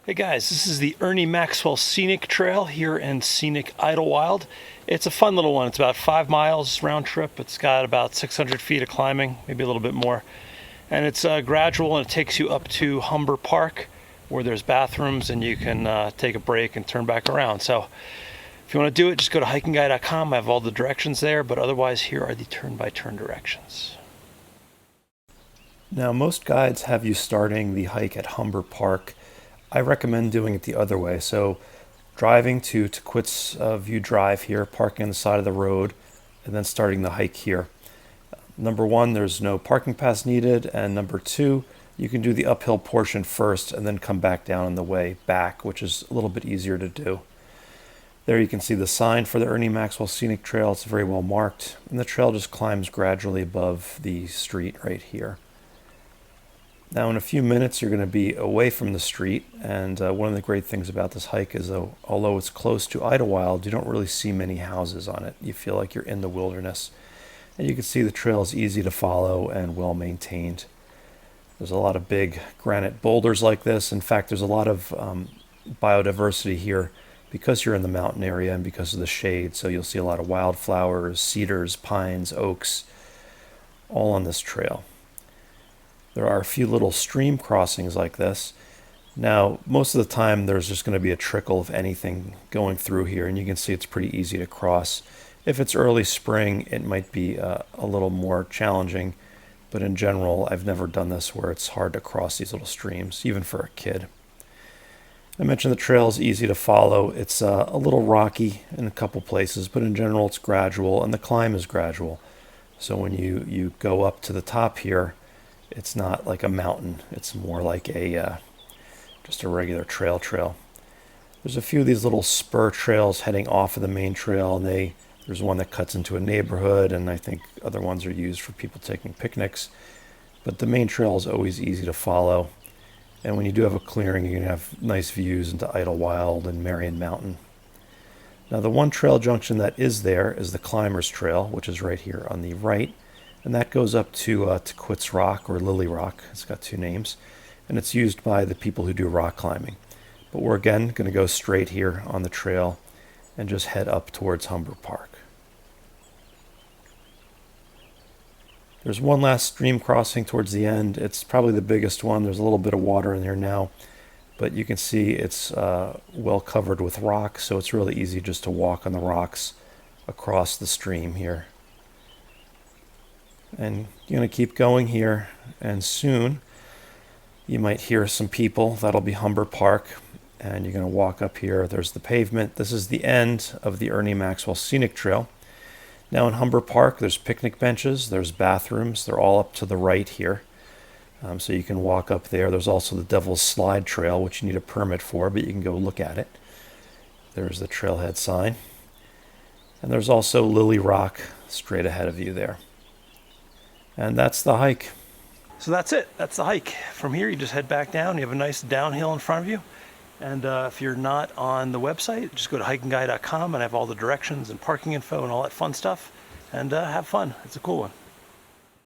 Hey guys, this is the Ernie Maxwell Scenic Trail here in scenic Idyllwild. It's a fun little one. It's about 5 miles round trip. It's got about 600 feet of climbing, maybe a little bit more. And it's gradual, and it takes you up to Humber Park where there's bathrooms and you can take a break and turn back around. So if you want to do it, just go to HikingGuy.com. I have all the directions there, but otherwise here are the turn-by-turn directions. Now, most guides have you starting the hike at Humber Park. I recommend doing it the other way. So driving to Tahquitz View Drive here, parking on the side of the road, and then starting the hike here. Number one, there's no parking pass needed, and number two, you can do the uphill portion first and then come back down on the way back, which is a little bit easier to do. There you can see the sign for the Ernie Maxwell Scenic Trail. It's very well marked, and the trail just climbs gradually above the street right here. Now in a few minutes you're going to be away from the street, and one of the great things about this hike is although it's close to Idyllwild, you don't really see many houses on it. You feel like you're in the wilderness. And you can see the trail is easy to follow and well maintained. There's a lot of big granite boulders like this. In fact, there's a lot of biodiversity here because you're in the mountain area and because of the shade. So you'll see a lot of wildflowers, cedars, pines, oaks, all on this trail. There are a few little stream crossings like this. Now, most of the time there's just going to be a trickle of anything going through here, and you can see it's pretty easy to cross. If it's early spring, it might be a little more challenging, but in general, I've never done this where it's hard to cross these little streams, even for a kid. I mentioned the trail is easy to follow. It's a little rocky in a couple places, but in general, it's gradual, and the climb is gradual. So when you go up to the top here, it's not like a mountain. It's more like just a regular trail. There's a few of these little spur trails heading off of the main trail, and there's one that cuts into a neighborhood, and I think other ones are used for people taking picnics. But the main trail is always easy to follow. And when you do have a clearing, you can have nice views into Idyllwild and Marion Mountain. Now the one trail junction that is there is the Climbers Trail, which is right here on the right. And that goes up to Tahquitz Rock, or Lily Rock. It's got two names. And it's used by the people who do rock climbing. But we're again going to go straight here on the trail and just head up towards Humber Park. There's one last stream crossing towards the end. It's probably the biggest one. There's a little bit of water in there now, but you can see it's well covered with rocks, so it's really easy just to walk on the rocks across the stream here. And you're going to keep going here, and soon you might hear some people. That'll be Humber Park, and you're going to walk up here. There's the pavement. This is the end of the Ernie Maxwell Scenic Trail. Now in Humber Park, there's picnic benches, there's bathrooms. They're all up to the right here, so you can walk up there. There's also the Devil's Slide Trail, which you need a permit for, but you can go look at it. There's the trailhead sign. And there's also Lily Rock straight ahead of you there. And that's the hike. So that's it. That's the hike. From here, you just head back down. You have a nice downhill in front of you. And if you're not on the website, just go to HikingGuy.com, and I have all the directions and parking info and all that fun stuff. And have fun. It's a cool one.